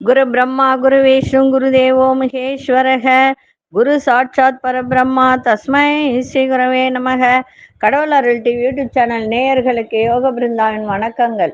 குரு பிரம்மா குரு விஷ்ணு குரு தேவோ மகேஸ்வரக குரு சாட்சாத் பரபிரம்மா தஸ்மை ஸ்ரீ குரவே நமக. கடவுள் அருள் டிவி யூடியூப் சேனல் நேயர்களுக்கு யோக பிருந்தாவின் வணக்கங்கள்.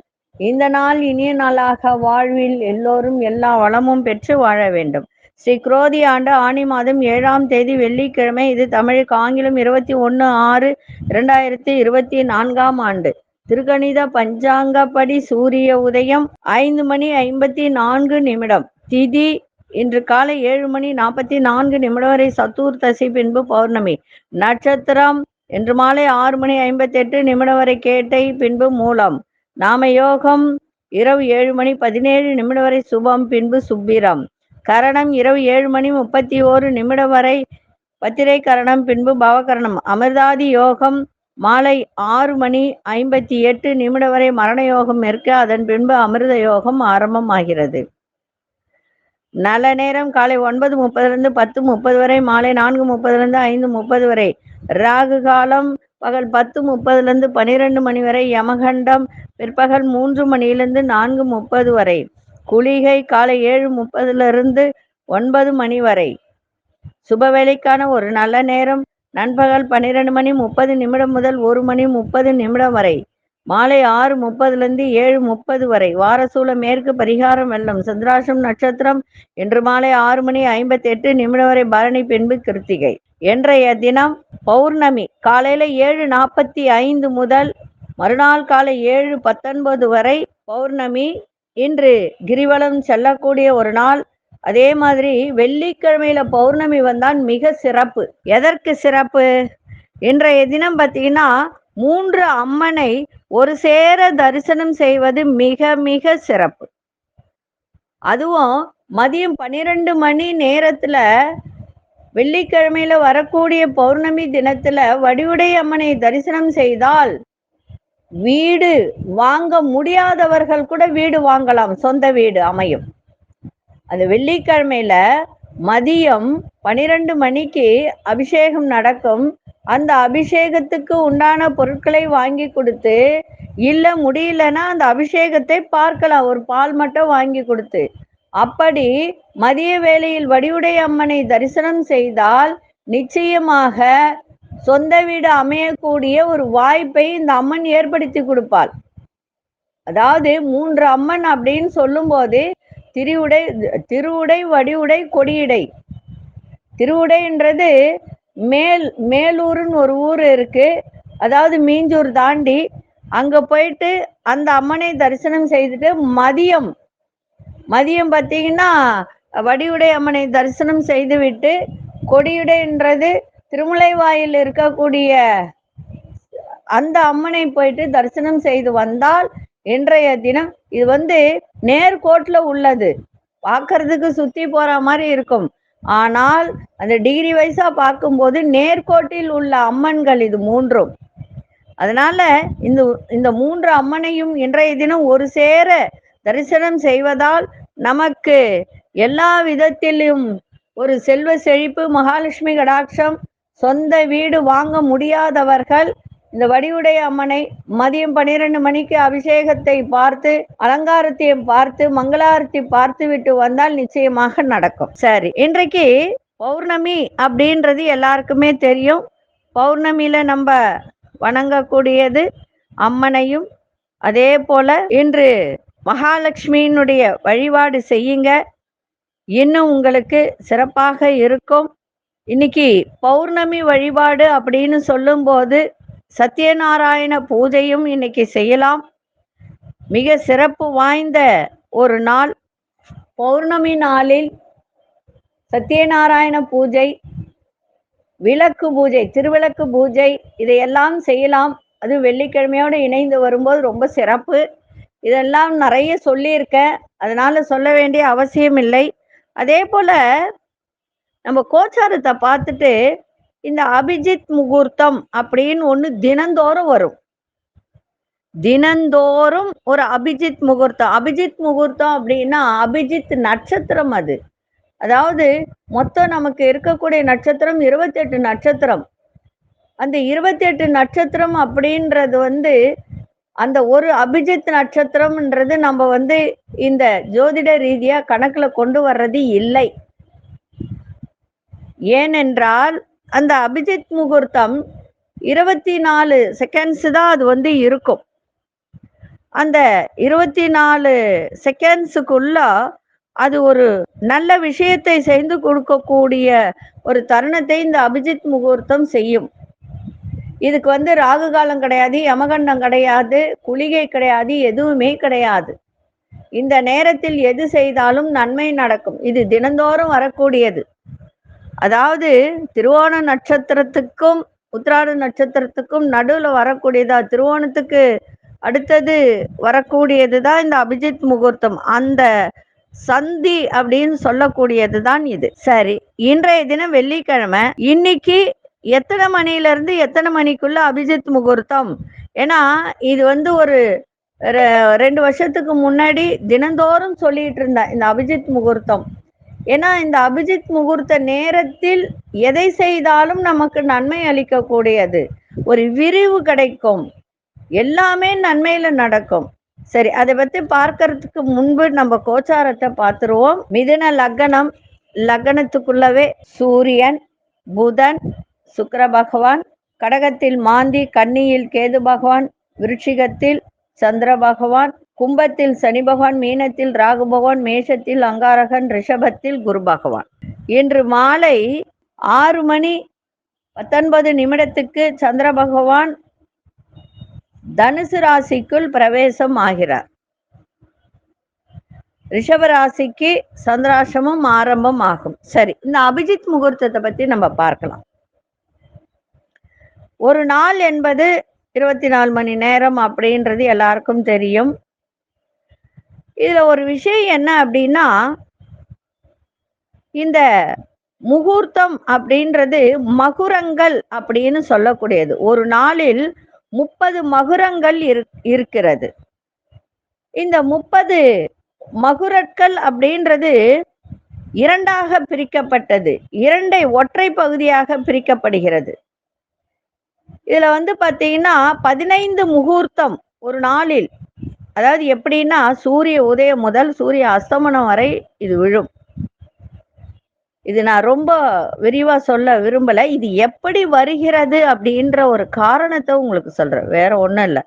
இந்த நாள் இனிய நாளாக வாழ்வில் எல்லோரும் எல்லா வளமும் பெற்று வாழ வேண்டும். ஸ்ரீ குரோதி ஆண்டு ஆணி மாதம் 7ஆம் தேதி வெள்ளிக்கிழமை. இது தமிழுக்கு ஆங்கிலம் 21/6/2024 ஆண்டு. திருக்கணித பஞ்சாங்கப்படி சூரிய உதயம் 5:54. திதி இன்று காலை 7:44 வரை சதுர்தசி, பின்பு பௌர்ணமி. நட்சத்திரம் இன்று மாலை 6:58 வரை கேட்டை, பின்பு மூலம். நாம யோகம் இரவு 7:17 வரை சுபம், பின்பு சுப்பிரம். கரணம் இரவு 7:31 வரை பத்திரை கரணம், பின்பு பவகரணம். அமிர்தாதி யோகம் மாலை 6:58 வரை மரண யோகம் இருக்க, அதன் பின்பு அமிர்த யோகம் ஆரம்பமாகிறது. நல்ல நேரம் காலை 9:30 10:30 வரை, மாலை 4:30 5:30 வரை. ராகு காலம் பகல் 10:30 12 வரை. யமகண்டம் பிற்பகல் 3 4:30 வரை. குளிகை காலை 7:30 9 வரை. சுபவேளைக்கான ஒரு நல்ல நேரம் நண்பகல் 12:30 முதல் 1:30 வரை. மாலை 6:30 7:30 வரை. வாரசூல மேற்கு, பரிகாரம் வெள்ளம். சந்திராஷ்டம் நட்சத்திரம் இன்று மாலை 6:58 வரை பரணி, பின்பு கிருத்திகை. இன்றைய தினம் பௌர்ணமி காலையில 7:45 முதல் மறுநாள் காலை 7:19 வரை பௌர்ணமி. இன்று கிரிவலம் செல்லக்கூடிய ஒரு நாள். அதே மாதிரி வெள்ளிக்கிழமையில பௌர்ணமி வந்தால் மிக சிறப்பு. எதற்கு சிறப்பு? இன்றைய தினம் பார்த்தீங்கன்னா 3 அம்மனை ஒரு சேர தரிசனம் செய்வது மிக மிக சிறப்பு. அதுவும் மதியம் 12 நேரத்துல வெள்ளிக்கிழமையில வரக்கூடிய பௌர்ணமி தினத்துல வடிவுடை அம்மனை தரிசனம் செய்தால் வீடு வாங்க முடியாதவர்கள் கூட வீடு வாங்கலாம், சொந்த வீடு அமையும். அந்த வெள்ளிக்கிழமையில மதியம் 12 அபிஷேகம் நடக்கும். அந்த அபிஷேகத்துக்கு உண்டான பொருட்களை வாங்கி கொடுத்து, இல்ல முடியலன்னா அந்த அபிஷேகத்தை பார்க்கலாம், ஒரு பால் மட்டும் வாங்கி கொடுத்து. அப்படி மதிய வேளையில் வடிவுடை அம்மனை தரிசனம் செய்தால் நிச்சயமாக சொந்த வீடு அமையக்கூடிய ஒரு வாய்ப்பை இந்த அம்மன் ஏற்படுத்தி கொடுப்பாள். அதாவது 3 அம்மன் அப்படின்னு சொல்லும் போது திருவுடை, வடிவுடை, கொடியுடை. திருவுடைன்றது மேலூர்னு ஒரு ஊர் இருக்கு, அதாவது மீஞ்சூர் தாண்டி அங்க போயிட்டு அந்த அம்மனை தரிசனம் செய்துட்டு மதியம் பார்த்தீங்கன்னா வடிவுடை அம்மனை தரிசனம் செய்துவிட்டு, கொடியுடைன்றது திருமுலைவாயில் இருக்கக்கூடிய அந்த அம்மனை போயிட்டு தரிசனம் செய்து வந்தால் இன்றைய தினம் இது நேர்கோட்டில் உள்ளது. பார்க்கறதுக்கு சுத்தி போற மாதிரி இருக்கும், ஆனால் அந்த டிகிரி வைஸா பார்க்கும்போது நேர்கோட்டில் உள்ள அம்மன்கள் இது 3ம். அதனால இந்த 3 அம்மனையும் இன்றைய தினம் ஒரு சேர தரிசனம் செய்வதால் நமக்கு எல்லா விதத்திலும் ஒரு செல்வ செழிப்பு, மகாலட்சுமி கடாட்சம். சொந்த வீடு வாங்க முடியாதவர்கள் இந்த வடிவுடை அம்மனை மதியம் 12 அபிஷேகத்தை பார்த்து, அலங்காரத்தையும் பார்த்து, மங்களாரத்தி பார்த்து விட்டு வந்தால் நிச்சயமாக நடக்கும். சரி, இன்றைக்கு பௌர்ணமி அப்படின்றது எல்லாருக்குமே தெரியும். பௌர்ணமியில நம்ம வணங்கக்கூடியது அம்மனையும். அதே போல இன்று மகாலட்சுமியினுடைய வழிபாடு செய்யுங்க, இன்னும் உங்களுக்கு சிறப்பாக இருக்கும். இன்னைக்கு பௌர்ணமி வழிபாடு அப்படின்னு சொல்லும்போது சத்யநாராயண பூஜையும் இன்னைக்கு செய்யலாம். மிக சிறப்பு வாய்ந்த ஒரு நாள். பௌர்ணமி நாளில் சத்யநாராயண பூஜை, விளக்கு பூஜை, திருவிளக்கு பூஜை இதையெல்லாம் செய்யலாம். அது வெள்ளிக்கிழமையோடு இணைந்து வரும்போது ரொம்ப சிறப்பு. இதெல்லாம் நிறைய சொல்லியிருக்கேன், அதனால சொல்ல வேண்டிய அவசியம் இல்லை. அதே போல நம்ம கோச்சாரத்தை பார்த்துட்டு இந்த அபிஜித் முகூர்த்தம் அப்படின்னு ஒன்று தினந்தோறும் வரும். தினந்தோறும் ஒரு அபிஜித் முகூர்த்தம். அபிஜித் முகூர்த்தம் அப்படின்னா அபிஜித் நட்சத்திரம் அது. அதாவது மொத்தம் நமக்கு இருக்கக்கூடிய நட்சத்திரம் 28 நட்சத்திரம். அந்த 28 நட்சத்திரம் அப்படின்றது அந்த ஒரு அபிஜித் நட்சத்திரம்ன்றது நம்ம வந்து இந்த ஜோதிட ரீதியா கணக்குல கொண்டு வர்றது இல்லை. ஏனென்றால் அந்த அபிஜித் முகூர்த்தம் 24 செகண்ட்ஸ் தான் அது வந்து இருக்கும். அந்த 24 செகண்ட்ஸுக்குள்ள அது ஒரு நல்ல விஷயத்தை செய்து கொடுக்கக்கூடிய ஒரு தருணத்தை இந்த அபிஜித் முகூர்த்தம் செய்யும். இதுக்கு வந்து ராகு காலம் கிடையாது, யமகண்டம் கிடையாது, குளிகை கிடையாது, எதுவுமே கிடையாது. இந்த நேரத்தில் எது செய்தாலும் நன்மை நடக்கும். இது தினந்தோறும் வரக்கூடியது. அதாவது திருவோண நட்சத்திரத்துக்கும் உத்திராட நட்சத்திரத்துக்கும் நடுவுல வரக்கூடியதா, திருவோணத்துக்கு அடுத்தது வரக்கூடியதுதான் இந்த அபிஜித் முகூர்த்தம். அந்த சந்தி அப்படின்னு சொல்லக்கூடியதுதான் இது. சரி, இன்றைய தினம் வெள்ளிக்கிழமை. இன்னைக்கு எத்தனை மணில இருந்து எத்தனை மணிக்குள்ள அபிஜித் முகூர்த்தம்? ஏன்னா இது வந்து ஒரு 2 வருஷத்துக்கு முன்னாடி தினந்தோறும் சொல்லிட்டு இருந்தேன் இந்த அபிஜித் முகூர்த்தம். ஏன்னா இந்த அபிஜித் முகூர்த்த நேரத்தில் எதை செய்தாலும் நமக்கு நன்மை அளிக்கக்கூடியது, ஒரு விரிவு கிடைக்கும், எல்லாமே நன்மையில நடக்கும். சரி, அதை பத்தி பார்க்கறதுக்கு முன்பு நம்ம கோச்சாரத்தை பார்த்துருவோம். மிதுன லக்னம், லக்னத்துக்குள்ளவே சூரியன், புதன், சுக்கிர பகவான், கடகத்தில் மாந்தி, கன்னியில் கேது பகவான், விருச்சிகத்தில் சந்திர பகவான், கும்பத்தில் சனி பகவான், மீனத்தில் ராகு பகவான், மேஷத்தில் அங்காரகன், ரிஷபத்தில் குரு பகவான். இன்று மாலை 6:19 சந்திர பகவான் தனுசு ராசிக்குள் பிரவேசம் ஆகிறார். ரிஷப ராசிக்கு சந்திராசிரமம் ஆரம்பம் ஆகும். சரி, இந்த அபிஜித் முகூர்த்தத்தை பத்தி நம்ம பார்க்கலாம். ஒரு நாள் என்பது 24 மணி நேரம் அப்படின்றது எல்லாருக்கும் தெரியும். இதுல ஒரு விஷயம் என்ன அப்படின்னா, இந்த முகூர்த்தம் அப்படின்றது மகுரங்கள் அப்படின்னு சொல்லக்கூடியது. ஒரு நாளில் 30 மகுரங்கள் இருக்கிறது. இந்த 30 மகுரட்கள் அப்படின்றது இரண்டாக பிரிக்கப்பட்டது, இரண்டை ஒற்றை பகுதியாக பிரிக்கப்படுகிறது. இதுல வந்து பாத்தீங்கன்னா 15 முகூர்த்தம் ஒரு நாளில், அதாவது எப்படின்னா சூரிய உதயம் முதல் சூரிய அஸ்தமனம் வரை இது விழும். இது நான் ரொம்ப விரிவா சொல்ல விரும்பல. இது எப்படி வருகிறது அப்படின்ற ஒரு காரணத்தை உங்களுக்கு சொல்றேன், வேற ஒண்ணும் இல்லை.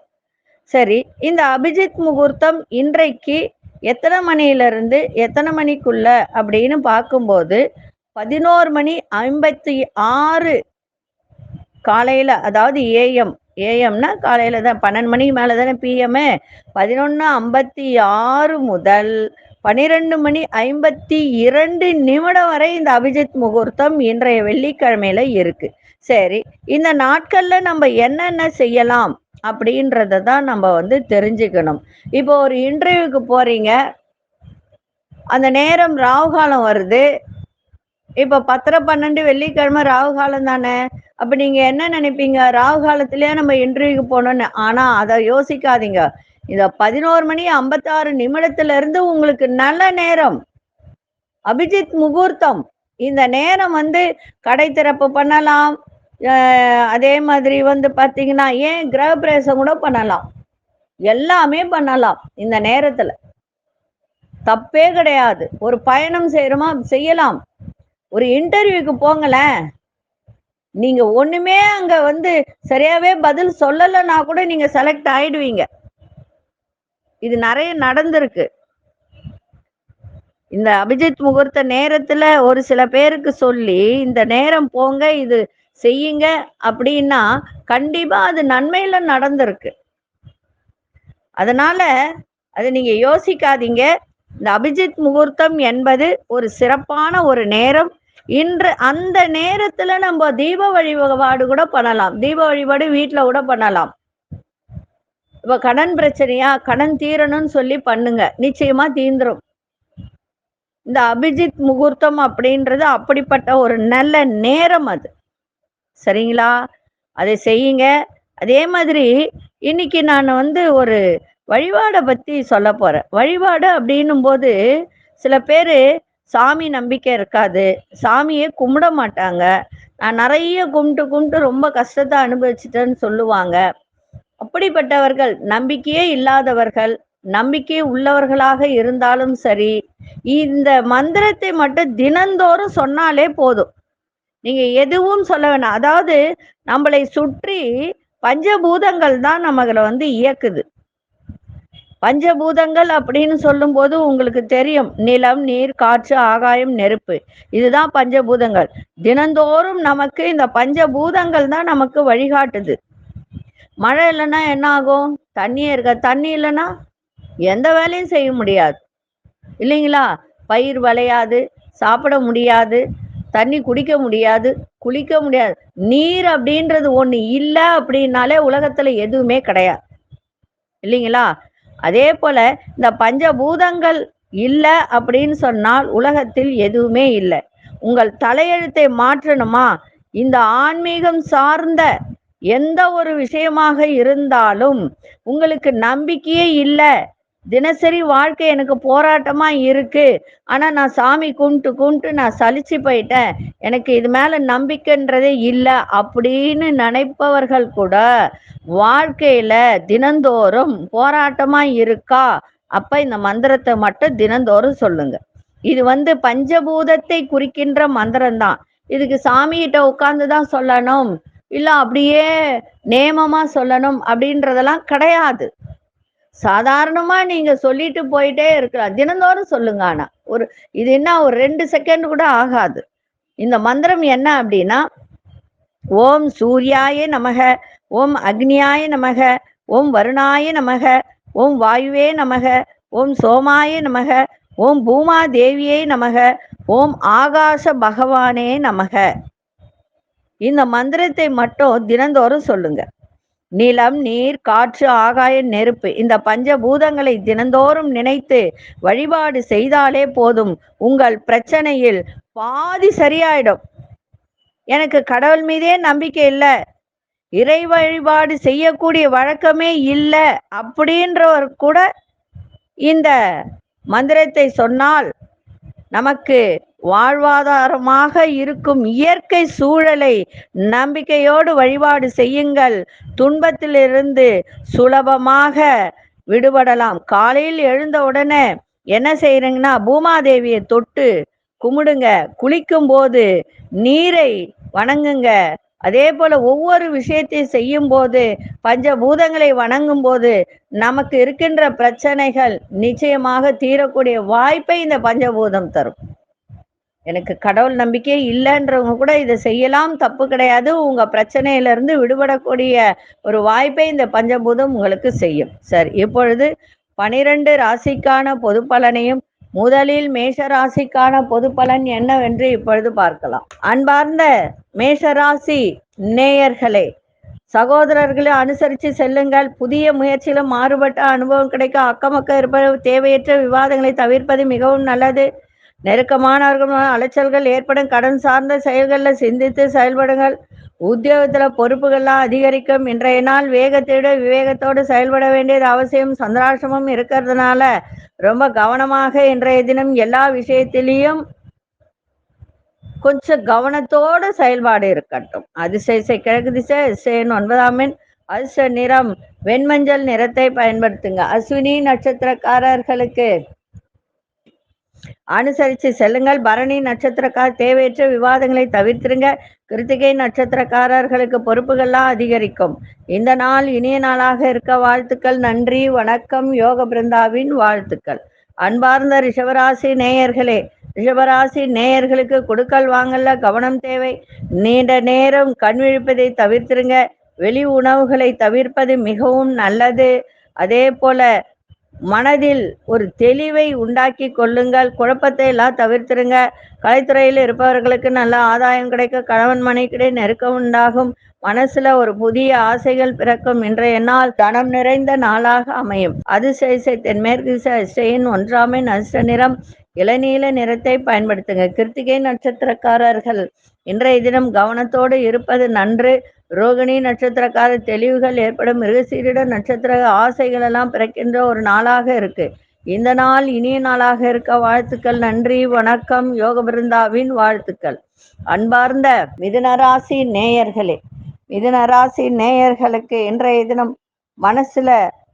சரி, இந்த அபிஜித் முகூர்த்தம் இன்றைக்கு எத்தனை மணியிலிருந்து எத்தனை மணிக்குள்ள அப்படின்னு பார்க்கும்போது 11:56 காலையில, அதாவது ஏஎம்னா காலையில தான், 12 மணிக்கு மேல தானே பிஎம். 11:56 முதல் 12:52 வரை இந்த அபிஜித் முகூர்த்தம் இன்றைய வெள்ளிக்கிழமையில இருக்கு. சரி, இந்த நாட்கள்ல நம்ம என்னென்ன செய்யலாம் அப்படின்றத தான் நம்ம வந்து தெரிஞ்சுக்கணும். இப்போ ஒரு இன்டர்வியூக்கு போறீங்க, அந்த நேரம் ராகு காலம் வருது. இப்ப 10:12 வெள்ளிக்கிழமை ராகு காலம் தானே. அப்ப நீங்க என்ன நினைப்பீங்க, ராகு காலத்திலேயே நம்ம இன்டர்வியூக்கு போனோம்னு. ஆனா அதை யோசிக்காதீங்க. இந்த 11:56 இருந்து உங்களுக்கு நல்ல நேரம், அபிஜித் முகூர்த்தம். இந்த நேரம் வந்து கடை திறப்பு பண்ணலாம், அதே மாதிரி வந்து பாத்தீங்கன்னா ஏன் கிரக பிரவேசம் கூட பண்ணலாம், எல்லாமே பண்ணலாம் இந்த நேரத்துல, தப்பே கிடையாது. ஒரு பயணம் செய்யறோமா செய்யலாம். ஒரு இன்டர்வியூக்கு போங்களேன், நீங்க ஒண்ணுமே அங்க வந்து சரியாவே பதில் சொல்லலைன்னா கூட நீங்க செலக்ட் ஆயிடுவீங்க. இது நிறைய நடந்திருக்கு. இந்த அபிஜித் முகூர்த்த நேரத்துல ஒரு சில பேருக்கு சொல்லி இந்த நேரம் போங்க, இது செய்யுங்க அப்படின்னா கண்டிப்பா அது நன்மையில நடந்திருக்கு. அதனால அது நீங்க யோசிக்காதீங்க. இந்த அபிஜித் முகூர்த்தம் என்பது ஒரு சிறப்பான ஒரு நேரம். இன்று அந்த நேரத்துல நம்ம தீப வழிபாடு கூட பண்ணலாம். தீப வழிபாடு வீட்டுல கூட பண்ணலாம். இப்ப கடன் பிரச்சனையா, கடன் தீரணும்னு சொல்லி பண்ணுங்க, நிச்சயமா தீந்துரும். இந்த அபிஜித் முகூர்த்தம் அப்படின்றது அப்படிப்பட்ட ஒரு நல்ல நேரம் அது. சரிங்களா? அதை செய்யுங்க. அதே மாதிரி இன்னைக்கு நான் வந்து ஒரு வழிபாடை பத்தி சொல்ல போறேன். வழிபாடு அப்படின்னும் போது சில பேரு சாமி நம்பிக்கை இருக்காது, சாமியே கும்பிட மாட்டாங்க. நான் நிறைய கும்பிட்டு ரொம்ப கஷ்டத்தை அனுபவிச்சுட்டேன்னு சொல்லுவாங்க. அப்படிப்பட்டவர்கள் நம்பிக்கையே இல்லாதவர்கள், நம்பிக்கை உள்ளவர்களாக இருந்தாலும் சரி, இந்த மந்திரத்தை மட்டும் தினந்தோறும் சொன்னாலே போதும். நீங்க எதுவும் சொல்ல வேணாம். அதாவது நம்மளை சுற்றி பஞ்சபூதங்கள் தான் நம்மள இயக்குது. பஞ்சபூதங்கள் அப்படின்னு சொல்லும்போது உங்களுக்கு தெரியும், நிலம், நீர், காற்று, ஆகாயம், நெருப்பு. இதுதான் பஞ்சபூதங்கள். தினந்தோறும் நமக்கு இந்த பஞ்சபூதங்கள் தான் நமக்கு வழிகாட்டுது. மழை இல்லைன்னா என்ன ஆகும்? தண்ணியே இருக்க. தண்ணி இல்லைன்னா எந்த வேலையும் செய்ய முடியாது இல்லைங்களா? பயிர் விளையாது, சாப்பிட முடியாது, தண்ணி குடிக்க முடியாது, குளிக்க முடியாது. நீர் அப்படின்றது ஒண்ணு இல்லை அப்படின்னாலே உலகத்துல எதுவுமே கிடையாது இல்லைங்களா? அதே போல இந்த பஞ்சபூதங்கள் இல்லை அப்படின்னு சொன்னால் உலகத்தில் எதுவுமே இல்லை. உங்கள் தலையெழுத்தை மாற்றணுமா? இந்த ஆன்மீகம் சார்ந்த எந்த ஒரு விஷயமாக இருந்தாலும் உங்களுக்கு நம்பிக்கையே இல்லை, தினசரி வாழ்க்கை எனக்கு போராட்டமா இருக்கு, ஆனா நான் சாமி கும்பிட்டு நான் சலிச்சு போயிட்டேன், எனக்கு இது மேல நம்பிக்கைன்றதே இல்லை அப்படின்னு நினைப்பவர்கள் கூட வாழ்க்கையில தினந்தோறும் போராட்டமா இருக்கா? அப்ப இந்த மந்திரத்தை மட்டும் தினந்தோறும் சொல்லுங்க. இது பஞ்சபூதத்தை குறிக்கின்ற மந்திரம் தான். இதுக்கு சாமிகிட்ட உட்கார்ந்துதான் சொல்லணும், இல்ல அப்படியே நேமமா சொல்லணும் அப்படின்றதெல்லாம் கிடையாது. சாதாரணமா நீங்க சொல்லிட்டு போயிட்டே இருக்கலாம். தினந்தோறும் சொல்லுங்க. ஆனா இது என்ன ஒரு 2 செகண்ட் கூட ஆகாது. இந்த மந்திரம் என்ன அப்படின்னா, ஓம் சூர்யாய நமக, ஓம் அக்னியாய நமக, ஓம் வருணாய நமக, ஓம் வாயுவே நமக, ஓம் சோமாய நமக, ஓம் பூமா தேவியே நமக, ஓம் ஆகாச பகவானே நமக. இந்த மந்திரத்தை மட்டும் தினந்தோறும் சொல்லுங்க. நிலம், நீர், காற்று, ஆகாயம், நெருப்பு இந்த பஞ்சபூதங்களை தினந்தோறும் நினைத்து வழிபாடு செய்தாலே போதும், உங்கள் பிரச்சனையில் பாதி சரியாயிடும். எனக்கு கடவுள் மீதே நம்பிக்கை இல்லை, இறை வழிபாடு செய்யக்கூடிய வழக்கமே இல்லை அப்படின்றவர் கூட இந்த மந்திரத்தை சொன்னால் நமக்கு வாழ்வாதாரமாக இருக்கும் இயற்கை சூழலை நம்பிக்கையோடு வழிபாடு செய்யுங்கள். துன்பத்திலிருந்து சுலபமாக விடுபடலாம். காலையில் எழுந்த உடனே என்ன செய்யறீங்கன்னா, பூமாதேவியை தொட்டு கும்பிடுங்க. குளிக்கும் போது நீரை வணங்குங்க. அதே போல ஒவ்வொரு விஷயத்தையும் செய்யும் போது, பஞ்சபூதங்களை வணங்கும் போது நமக்கு இருக்கின்ற பிரச்சனைகள் நிச்சயமாக தீரக்கூடிய வாய்ப்பை இந்த பஞ்சபூதம் தரும். எனக்கு கடவுள் நம்பிக்கை இல்லைன்றவங்க கூட இதை செய்யலாம், தப்பு கிடையாது. உங்க பிரச்சனையிலிருந்து விடுபடக்கூடிய ஒரு வாய்ப்பை இந்த பஞ்சபூதம் உங்களுக்கு செய்யும். சரி, இப்பொழுது 12 ராசிக்கான பொது பலனையும், முதலில் மேஷ ராசிக்கான பொது பலன் என்னவென்று இப்பொழுது பார்க்கலாம். அன்பார்ந்த மேஷராசி நேயர்களே, சகோதரர்களை அனுசரித்து செல்லுங்கள். புதிய முயற்சியிலும் மாறுபட்ட அனுபவம் கிடைக்க அக்கமக்க இருப்பது, தேவையற்ற விவாதங்களை தவிர்ப்பது மிகவும் நல்லது. நெருக்கமானவர்கள் அலைச்சல்கள் ஏற்படும். கடன் சார்ந்த செயல்களில் சிந்தித்து செயல்படுங்கள். உத்தியோகத்தில் பொறுப்புகள்லாம் அதிகரிக்கும். இன்றைய நாள் வேகத்தோடு விவேகத்தோடு செயல்பட வேண்டியது அவசியம். சந்திராசிரமம் இருக்கிறதுனால ரொம்ப கவனமாக இன்றைய தினம் எல்லா விஷயத்திலையும் கொஞ்சம் கவனத்தோடு செயல்பாடு இருக்கட்டும். அதிசய கிழக்கு திசை, அதிசயன் 9ஆம் எண், அதிர்ஷ்ட நிறம் வெண்மஞ்சள் நிறத்தை பயன்படுத்துங்க. அஸ்வினி நட்சத்திரக்காரர்களுக்கு அனுசரித்து செல்லுங்கள். பரணி நட்சத்திரக்கார தேவையற்ற விவாதங்களை தவிர்த்திருங்க. கிருத்திகை நட்சத்திரக்காரர்களுக்கு பொறுப்புகள்லாம் அதிகரிக்கும். இந்த நாள் இனிய நாளாக இருக்க வாழ்த்துக்கள். நன்றி, வணக்கம். யோக பிருந்தாவின் வாழ்த்துக்கள். அன்பார்ந்த ரிஷபராசி நேயர்களே, ரிஷபராசி நேயர்களுக்கு கொடுக்கல் வாங்கல கவனம் தேவை. நீண்ட நேரம் கண் விழிப்பதை தவிர்த்திருங்க. வெளி உணவுகளை தவிர்ப்பது மிகவும் நல்லது. அதே போல மனதில் ஒரு தெளிவை உண்டாக்கி கொள்ளுங்கள். குழப்பத்தை எல்லாம் தவிர்த்திருங்க. கலைத்துறையில் இருப்பவர்களுக்கு நல்ல ஆதாயம் கிடைக்க, கணவன் மனைவிக்கிடையே நெருக்கம் உண்டாகும். மனசுல ஒரு புதிய ஆசைகள் பிறக்கும். இன்றைய நாள் தனம் நிறைந்த நாளாக அமையும். அதிசய தென்மேற்கு திசை, அதிசயின் 1ஆம் எண், அதிர்ஷ்ட நிறம் இளநீல நிறத்தை பயன்படுத்துங்க. கிருத்திகை நட்சத்திரக்காரர்கள் இன்றைய தினம் கவனத்தோடு இருப்பது நன்று. ரோகிணி நட்சத்திரக்கார தெளிவுகள் ஏற்படும். மிருகசீரிட நட்சத்திர ஆசைகள் எல்லாம் பிறக்கின்ற ஒரு நாளாக இருக்கு. இந்த நாள் இனிய நாளாக இருக்க வாழ்த்துக்கள். நன்றி, வணக்கம். யோக பிருந்தாவின் வாழ்த்துக்கள். அன்பார்ந்த மிதுனராசி நேயர்களே, மிதுனராசி நேயர்களுக்கு இன்றைய தினம் மனசுல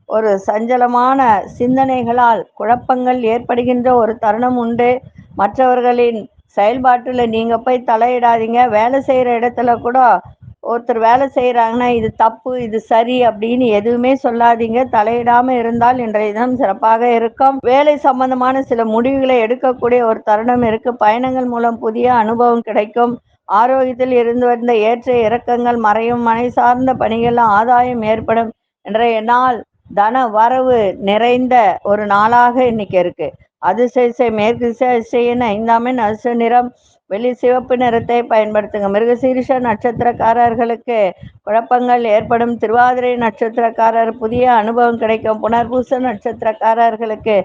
ஒரு சஞ்சலமான சிந்தனைகளால் குழப்பங்கள் ஏற்படுகின்ற ஒரு தருணம் உண்டு. மற்றவர்களின் செயல்பாட்டுல நீங்க போய் தலையிடாதீங்க. வேலை செய்யற இடத்துல கூட ஒருத்தர் வேலை செய்யறாங்கன்னா இது தப்பு இது சரி அப்படின்னு எதுவுமே சொல்லாதீங்க. தலையிடாம இருந்தால் இன்றைய தினம் சிறப்பாக இருக்கும். வேலை சம்பந்தமான சில முடிவுகளை எடுக்கக்கூடிய ஒரு தருணம் இருக்கு. பயணங்கள் மூலம் புதிய அனுபவம் கிடைக்கும். ஆரோக்கியத்தில் இருந்து வந்த ஏற்ற இறக்கங்கள் மறையும். மனை சார்ந்த பணிகள் ஆதாயம் ஏற்படும். இன்றைய நாள் தன வரவு நிறைந்த ஒரு நாளாக இன்னைக்கு இருக்கு. அதிசய மேற்கு திசையின் 5ஆம் எண் அதிர்ஷ்ட நிறம் வெளி சிவப்பு நிறத்தை பயன்படுத்துங்க. மிருகசீரிஷ நட்சத்திரக்காரர்களுக்கு குழப்பங்கள் ஏற்படும். திருவாதிரை நட்சத்திரக்காரர் புதிய அனுபவம் கிடைக்கும். புனர்பூச நட்சத்திரக்காரர்களுக்கு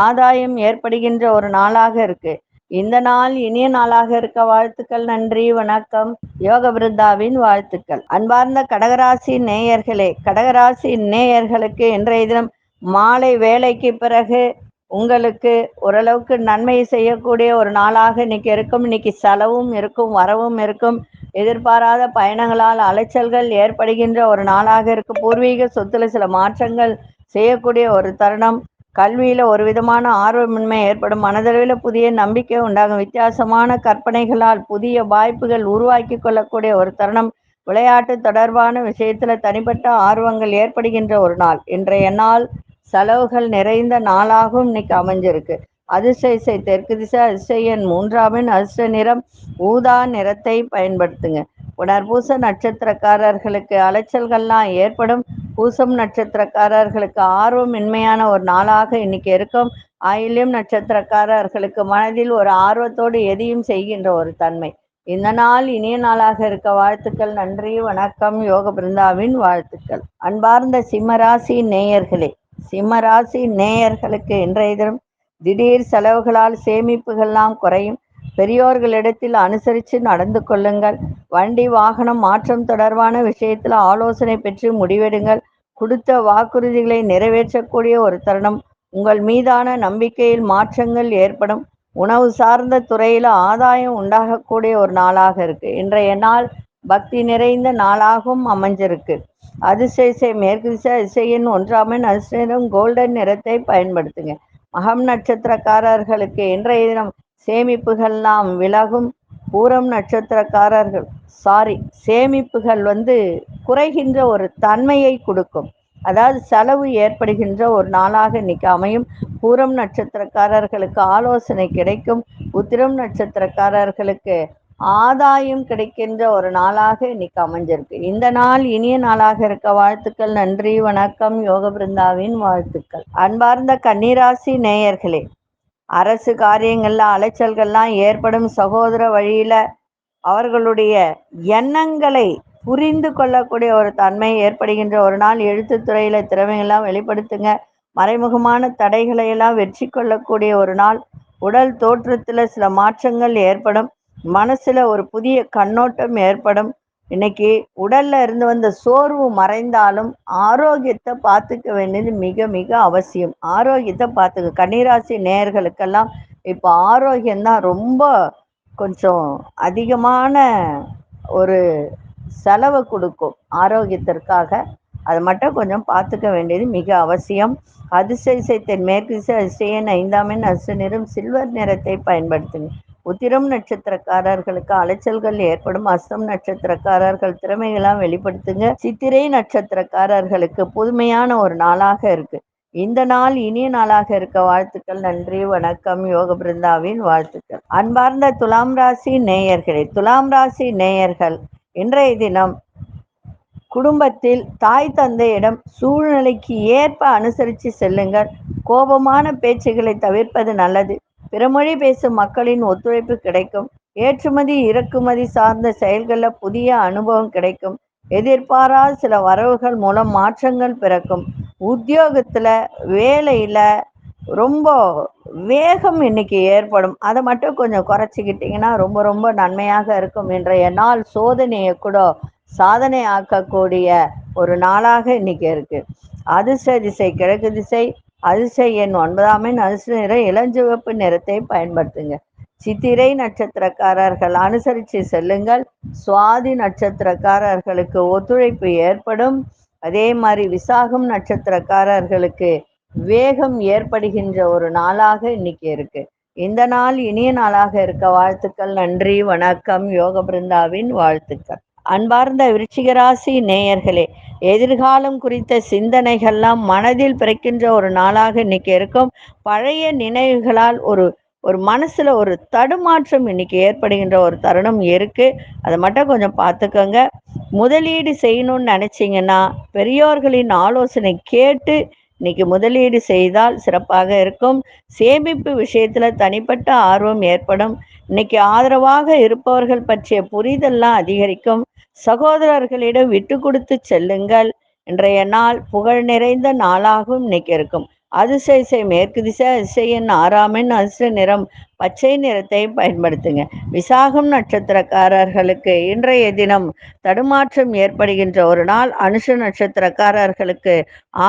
ஆதாயம் ஏற்படுகின்ற ஒரு நாளாக இருக்கு. இந்த நாள் இனிய நாளாக இருக்க வாழ்த்துக்கள். நன்றி, வணக்கம். யோக பிருந்தாவின் வாழ்த்துக்கள். அன்பார்ந்த கடகராசி நேயர்களே, கடகராசி நேயர்களுக்கு இன்றைய தினம் மாலை வேலைக்கு பிறகு உங்களுக்கு ஓரளவுக்கு நன்மை செய்யக்கூடிய ஒரு நாளாக இன்னைக்கு இருக்கும். இன்னைக்கு செலவும் இருக்கும், வரவும் இருக்கும். எதிர்பாராத பயணங்களால் அலைச்சல்கள் ஏற்படுகின்ற ஒரு நாளாக இருக்கு. பூர்வீக சொத்துல சில மாற்றங்கள் செய்யக்கூடிய ஒரு தருணம். கல்வியில ஒரு விதமான ஆர்வமின்மை ஏற்படும். மனதளவில் புதிய நம்பிக்கை உண்டாகும். வித்தியாசமான கற்பனைகளால் புதிய வாய்ப்புகள் உருவாக்கி கொள்ளக்கூடிய ஒரு தருணம். விளையாட்டு தொடர்பான விஷயத்துல தனிப்பட்ட ஆர்வங்கள் ஏற்படுகின்ற ஒரு நாள். இன்றைய நாள் செலவுகள் நிறைந்த நாளாகவும் இன்னைக்கு அமைஞ்சிருக்கு. அதிசய தெற்கு திசை அதிசய எண் 3ஆம் எண் அதிர்ஷ்ட நிறம் ஊதா நிறத்தை பயன்படுத்துங்க. புனர்பூச நட்சத்திரக்காரர்களுக்கு அலைச்சல்கள்லாம் ஏற்படும். பூசம் நட்சத்திரக்காரர்களுக்கு ஆர்வமின்மையான ஒரு நாளாக இன்னைக்கு இருக்கும். ஆயில்யம் நட்சத்திரக்காரர்களுக்கு மனதில் ஒரு ஆர்வத்தோடு எதையும் செய்கின்ற ஒரு தன்மை. இந்த நாள் இனிய நாளாக இருக்க வாழ்த்துக்கள். நன்றி, வணக்கம். யோக பிருந்தாவின் வாழ்த்துக்கள். அன்பார்ந்த சிம்மராசி நேயர்களே, சிம்மராசி நேயர்களுக்கு இன்றைய தினம் திடீர் செலவுகளால் சேமிப்புகள்லாம் குறையும். பெரியோர்களிடத்தில் அனுசரித்து நடந்து கொள்ளுங்கள். வண்டி வாகனம் மாற்றம் தொடர்பான விஷயத்தில் ஆலோசனை பெற்று முடிவெடுங்கள். கொடுத்த வாக்குறுதிகளை நிறைவேற்றக்கூடிய ஒரு தருணம். உங்கள் மீதான நம்பிக்கையில் மாற்றங்கள் ஏற்படும். உணவு சார்ந்த துறையில ஆதாயம் உண்டாகக்கூடிய ஒரு நாளாக இருக்கு. இன்றைய நாள் பக்தி நிறைந்த நாளாகவும் அமைஞ்சிருக்கு. அதிசய மேற்கு திசை அதிசயின் 1ஆம் எண் அதிர்ஷ்டம் கோல்டன் நிறத்தை பயன்படுத்துங்க. மகம் நட்சத்திரக்காரர்களுக்கு இன்றைய தினம் சேமிப்புகள்லாம் விலகும். பூரம் நட்சத்திரக்காரர்கள் சேமிப்புகள் குறைகின்ற ஒரு தன்மையை கொடுக்கும். அதாவது செலவு ஏற்படுகின்ற ஒரு நாளாக இன்னைக்கு அமையும். பூரம் நட்சத்திரக்காரர்களுக்கு ஆலோசனை கிடைக்கும். உத்திரம் நட்சத்திரக்காரர்களுக்கு ஆதாயம் கிடைக்கின்ற ஒரு நாளாக இன்னைக்கு அமைஞ்சிருக்கு. இந்த நாள் இனிய நாளாக இருக்க வாழ்த்துக்கள். நன்றி, வணக்கம். யோக பிருந்தாவின் வாழ்த்துக்கள். அன்பார்ந்த கன்னிராசி நேயர்களே, அரசு காரியங்கள்ல அலைச்சல்கள்லாம் ஏற்படும். சகோதர வழியில அவர்களுடைய எண்ணங்களை புரிந்து கொள்ளக்கூடிய ஒரு தன்மை ஏற்படுகின்ற ஒரு நாள். எழுத்துத்துறையில திறமையெல்லாம் வெளிப்படுத்துங்க. மறைமுகமான தடைகளை எல்லாம் வெற்றி கொள்ளக்கூடிய ஒரு நாள். உடல் தோற்றத்துல சில மாற்றங்கள் ஏற்படும். மனசுல ஒரு புதிய கண்ணோட்டம் ஏற்படும். இன்னைக்கு உடல்ல இருந்து வந்த சோர்வு மறைந்தாலும் ஆரோக்கியத்தை பார்த்துக்க வேண்டியது மிக மிக அவசியம். ஆரோக்கியத்தை பார்த்துக்க. கன்னிராசி நேயர்களுக்கெல்லாம் இப்போ ஆரோக்கியம்தான் ரொம்ப கொஞ்சம் அதிகமான ஒரு செலவை கொடுக்கும். ஆரோக்கியத்திற்காக அதை மட்டும் கொஞ்சம் பார்த்துக்க வேண்டியது மிக அவசியம். அதிசய மேற்கு திசை அதிசயன் 5ஆம் எண் அதிர்ஷ்ட நிறம் சில்வர் நிறத்தை பயன்படுத்துங்க. உத்திரம் நட்சத்திரக்காரர்களுக்கு அலைச்சல்கள் ஏற்படும். அஸ்தம் நட்சத்திரக்காரர்கள் திறமைகளாம் வெளிப்படுத்துங்க. சித்திரை நட்சத்திரக்காரர்களுக்கு புதுமையான ஒரு நாளாக இருக்கு. இந்த நாள் இனிய நாளாக இருக்க வாழ்த்துக்கள். நன்றி, வணக்கம். யோக பிருந்தாவின் வாழ்த்துக்கள். அன்பார்ந்த துலாம் ராசி நேயர்களே, துலாம் ராசி நேயர்கள் இன்றைய தினம் குடும்பத்தில் தாய் தந்தையிடம் சூழ்நிலைக்கு ஏற்ப அனுசரித்து செல்லுங்கள். கோபமான பேச்சுகளை தவிர்ப்பது நல்லது. பிறமொழி பேசும் மக்களின் ஒத்துழைப்பு கிடைக்கும். ஏற்றுமதி இறக்குமதி சார்ந்த செயல்களில் புதிய அனுபவம் கிடைக்கும். எதிர்பாராத சில வரவுகள் மூலம் மாற்றங்கள் பிறக்கும். உத்தியோகத்துல வேலையில ரொம்ப வேகம் இன்னைக்கு ஏற்படும். அதை மட்டும் கொஞ்சம் குறைச்சிக்கிட்டிங்கன்னா ரொம்ப ரொம்ப நன்மையாக இருக்கும். இன்றைய நாள் சோதனையை கூட சாதனை ஆக்கக்கூடிய ஒரு நாளாக இன்னைக்கு இருக்கு. அதிர்ஷ்ட திசை கிழக்கு திசை. அதிர்ஷ்ட எண் 9ஆம் எண் அதிர்ஷ்ட நிறம் இளஞ்சிவப்பு நிறத்தை பயன்படுத்துங்க. சித்திரை நட்சத்திரக்காரர்கள் அனுசரித்து செல்லுங்கள். சுவாதி நட்சத்திரக்காரர்களுக்கு ஒத்துழைப்பு ஏற்படும். அதே மாதிரி விசாகம் நட்சத்திரக்காரர்களுக்கு வேகம் ஏற்படுகின்ற ஒரு நாளாக இன்னைக்கு இருக்கு. இந்த நாள் இனிய நாளாக இருக்க வாழ்த்துக்கள். நன்றி, வணக்கம். யோக பிருந்தாவின் வாழ்த்துக்கள். அன்பார்ந்த விருச்சிக ராசி நேயர்களே, எதிர்காலம் குறித்த சிந்தனைகள்லாம் மனதில் பிறக்கின்ற ஒரு நாளாக இன்னைக்கு இருக்கும். பழைய நினைவுகளால் ஒரு ஒரு மனசுல ஒரு தடுமாற்றம் இன்னைக்கு ஏற்படுகின்ற ஒரு தருணம் இருக்கு. அதை மட்டும் கொஞ்சம் பார்த்துக்கோங்க. முதலீடு செய்யணும்னு நினைச்சீங்கன்னா பெரியோர்களின் ஆலோசனை கேட்டு இன்னைக்கு முதலீடு செய்தால் சிறப்பாக இருக்கும். சேமிப்பு விஷயத்துல தனிப்பட்ட ஆர்வம் ஏற்படும். இன்னைக்கு ஆதரவாக இருப்பவர்கள் பற்றிய புரிதல்லாம் அதிகரிக்கும். சகோதரர்களிடம் விட்டு கொடுத்து செல்லுங்கள். இன்றைய நாள் புகழ் நிறைந்த நாளாகவும் இன்னைக்கு இருக்கும். அதிசய மேற்கு திசை, அதிசயன் 6ஆம் எண், அதிர்ஷ்ட நிறம் பச்சை நிறத்தை பயன்படுத்துங்க. விசாகம் நட்சத்திரக்காரர்களுக்கு இன்றைய தினம் தடுமாற்றம் ஏற்படுகின்ற ஒரு நாள். அனுஷ நட்சத்திரக்காரர்களுக்கு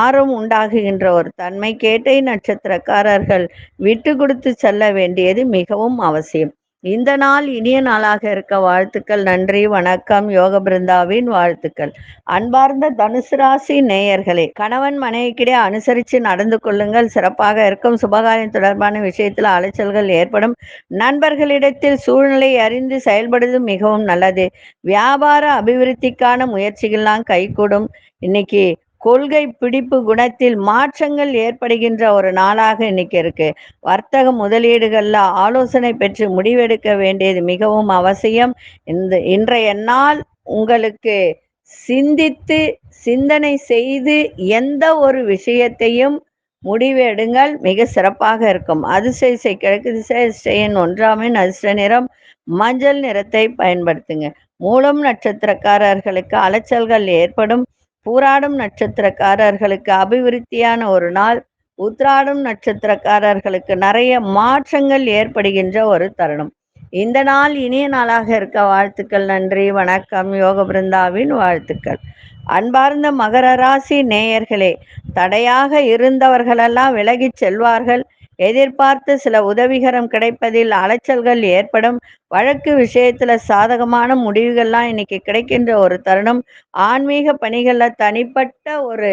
ஆர்வம் உண்டாகுகின்ற ஒரு தன்மை. கேட்டை நட்சத்திரக்காரர்கள் விட்டு கொடுத்து செல்ல வேண்டியது மிகவும் அவசியம். இந்த நாள் இனிய நாளாக இருக்க வாழ்த்துக்கள். நன்றி, வணக்கம். யோக பிருந்தாவின் வாழ்த்துக்கள். அன்பார்ந்த தனுசு ராசி நேயர்களே, கணவன் மனைவிக்கிடையே அனுசரித்து நடந்து கொள்ளுங்கள், சிறப்பாக இருக்கும். சுபகாரியம் தொடர்பான விஷயத்தில் அலைச்சல்கள் ஏற்படும். நண்பர்களிடத்தில் சூழ்நிலை அறிந்து செயல்படுவது மிகவும் நல்லது. வியாபார அபிவிருத்திக்கான முயற்சிகள்லாம் கைகூடும். இன்னைக்கு கொள்கை பிடிப்பு குணத்தில் மாற்றங்கள் ஏற்படுகின்ற ஒரு நாளாக இன்னைக்கு இருக்கு. வர்த்தக முதலீடுகள்ல ஆலோசனை பெற்று முடிவெடுக்க வேண்டியது மிகவும் அவசியம். இன்றைய நாள் உங்களுக்கு சிந்தித்து சிந்தனை செய்து எந்த ஒரு விஷயத்தையும் முடிவெடுங்கள், மிக சிறப்பாக இருக்கும். அதிசய கிழக்கு திசை, அதிர்ஷ்டன் 1ஆம் எண், அதிர்ஷ்ட நிறம் மஞ்சள் நிறத்தை பயன்படுத்துங்க. மூலம் நட்சத்திரக்காரர்களுக்கு அலைச்சல்கள் ஏற்படும். பூராடம் நட்சத்திரக்காரர்களுக்கு அபிவிருத்தியான ஒரு நாள். உத்ராடம் நட்சத்திரக்காரர்களுக்கு நிறைய மாற்றங்கள் ஏற்படுகின்ற ஒரு தருணம். இந்த நாள் இனிய நாளாக இருக்க வாழ்த்துக்கள். நன்றி, வணக்கம். யோக பிருந்தாவின் வாழ்த்துக்கள். அன்பார்ந்த மகர ராசி நேயர்களே, தடையாக இருந்தவர்களெல்லாம் விலகிச் செல்வார்கள். எதிர்பார்த்து சில உதவிகரம் கிடைப்பதில் அலைச்சல்கள் ஏற்படும். வழக்கு விஷயத்துல சாதகமான முடிவுகள்லாம் இன்னைக்கு கிடைக்கின்ற ஒரு தருணம். ஆன்மீக பணிகள்ல தனிப்பட்ட ஒரு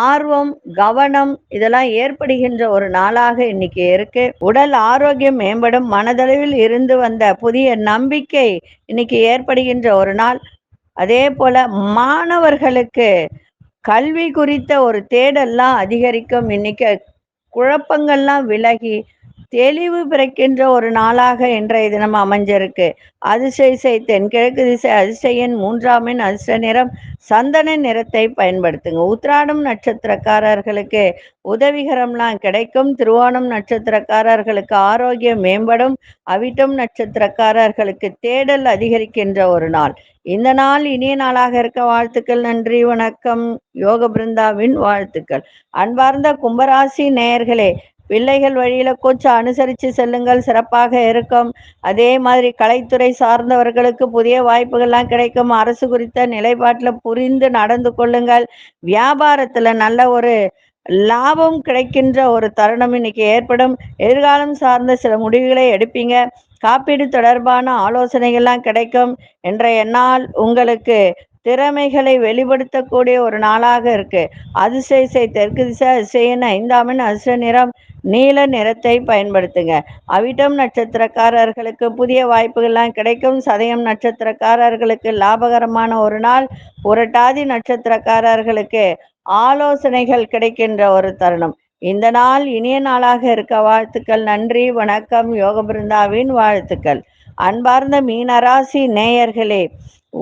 ஆர்வம், கவனம் இதெல்லாம் ஏற்படுகின்ற ஒரு நாளாக இன்னைக்கு இருக்கு. உடல் ஆரோக்கியம் மேம்படும். மனதளவில் இருந்து வந்த புதிய நம்பிக்கை இன்னைக்கு ஏற்படுகின்ற ஒரு நாள். அதே போல மாணவர்களுக்கு கல்வி குறித்த ஒரு தேடல்லாம் அதிகரிக்கும். இன்னைக்கு குழப்பங்கள்லாம் விலகி தெளிவு பிறக்கின்ற ஒரு நாளாக இன்றைய தினம் அமைஞ்சிருக்கு. அதிசய தென்கிழக்கு திசை, அதிசயன் 3ஆம் எண், அதிர்ஷ்ட நிறம் சந்தன நிறத்தை பயன்படுத்துங்க. உத்ராடம் நட்சத்திரக்காரர்களுக்கு உதவிகரம்லாம் கிடைக்கும். திருவோணம் நட்சத்திரக்காரர்களுக்கு ஆரோக்கியம் மேம்படும். அவிட்டம் நட்சத்திரக்காரர்களுக்கு தேடல் அதிகரிக்கின்ற ஒரு நாள். இந்த நாள் இனிய நாளாக இருக்க வாழ்த்துக்கள். நன்றி, வணக்கம். யோக பிருந்தாவின் வாழ்த்துக்கள். அன்பார்ந்த கும்பராசி நேயர்களே, பிள்ளைகள் வழியில கொஞ்சம் அனுசரித்து செல்லுங்கள், சிறப்பாக இருக்கும். அதே மாதிரி கலைத்துறை சார்ந்தவர்களுக்கு புதிய வாய்ப்புகள்லாம் கிடைக்கும். அரசு குறித்த நிலைப்பாட்டில் புரிந்து நடந்து கொள்ளுங்கள். வியாபாரத்துல நல்ல ஒரு லாபம் கிடைக்கின்ற ஒரு தருணம் இன்னைக்கு ஏற்படும். எதிர்காலம் சார்ந்த சில முடிவுகளை எடுப்பீங்க. காப்பீடு தொடர்பான ஆலோசனைகள்லாம் கிடைக்கும். இன்றைய நாள் உங்களுக்கு திறமைகளை வெளிப்படுத்தக்கூடிய ஒரு நாளாக இருக்கு. அதிசய தெற்கு திசை, அதிசயன் 5ஆம் எண், அதிர்ஷ்ட நிறம் நீல நிறத்தை பயன்படுத்துங்க. அவிட்டம் நட்சத்திரக்காரர்களுக்கு புதிய வாய்ப்புகள்லாம் கிடைக்கும். சதயம் நட்சத்திரக்காரர்களுக்கு லாபகரமான ஒரு நாள். புரட்டாதி நட்சத்திரக்காரர்களுக்கு ஆலோசனைகள் கிடைக்கின்ற ஒரு தருணம். இந்த நாள் இனிய நாளாக இருக்க வாழ்த்துக்கள். நன்றி, வணக்கம். யோக பிருந்தாவின் வாழ்த்துக்கள். அன்பார்ந்த மீனராசி நேயர்களே,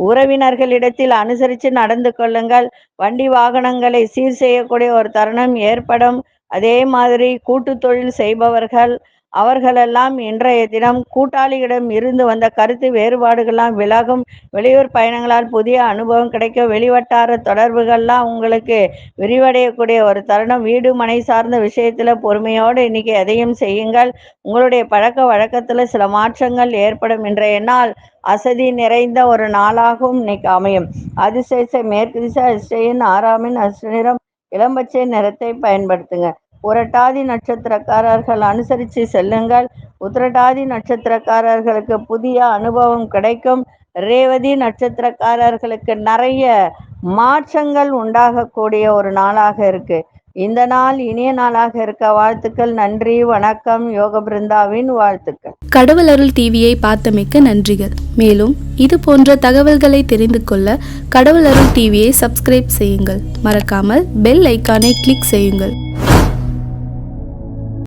உறவினர்களிடத்தில் அனுசரித்து நடந்து கொள்ளுங்கள். வண்டி வாகனங்களை சீர் செய்யக்கூடிய ஒரு தருணம் ஏற்படும். அதே மாதிரி கூட்டு தொழில் செய்பவர்கள் அவர்களெல்லாம் இன்றைய தினம் கூட்டாளியிடம் இருந்து வந்த கருத்து வேறுபாடுகள்லாம் விலகும். வெளியூர் பயணங்களால் புதிய அனுபவம் கிடைக்கும். வெளிவட்டார தொடர்புகள்லாம் உங்களுக்கு விரிவடையக்கூடிய ஒரு தருணம். வீடு மனை சார்ந்த விஷயத்துல பொறுமையோடு இன்னைக்கு எதையும் செய்யுங்கள். உங்களுடைய பழக்க வழக்கத்துல சில மாற்றங்கள் ஏற்படும். இன்றைய நாள் அசதி நிறைந்த ஒரு நாளாகவும் இன்னைக்கு அமையும். அதிசய மேற்கு திசை, அதிசயன் 6ஆம் எண், அதிர்ஷ்ட நிறம் இளம்பச்சை நிறத்தை பயன்படுத்துங்க. புரட்டாதி நட்சத்திரக்காரர்கள் அனுசரித்து செல்லுங்கள். உத்திரட்டாதி நட்சத்திரக்காரர்களுக்கு புதிய அனுபவம் கிடைக்கும். ரேவதி நட்சத்திரக்காரர்களுக்கு நிறைய மாற்றங்கள் உண்டாகக்கூடிய ஒரு நாளாக இருக்கு. இந்த நாள் இனிய நாளாக இருக்க வாழ்த்துக்கள். நன்றி, வணக்கம். யோக பிருந்தாவின் வாழ்த்துக்கள். கடவுள் அருள் டிவியை பார்த்தமைக்கு நன்றிகள். மேலும் இது போன்ற தகவல்களை தெரிந்து கொள்ள கடவுள் அருள் டிவியை சப்ஸ்கிரைப் செய்யுங்கள். மறக்காமல் பெல் ஐக்கானை கிளிக் செய்யுங்கள்.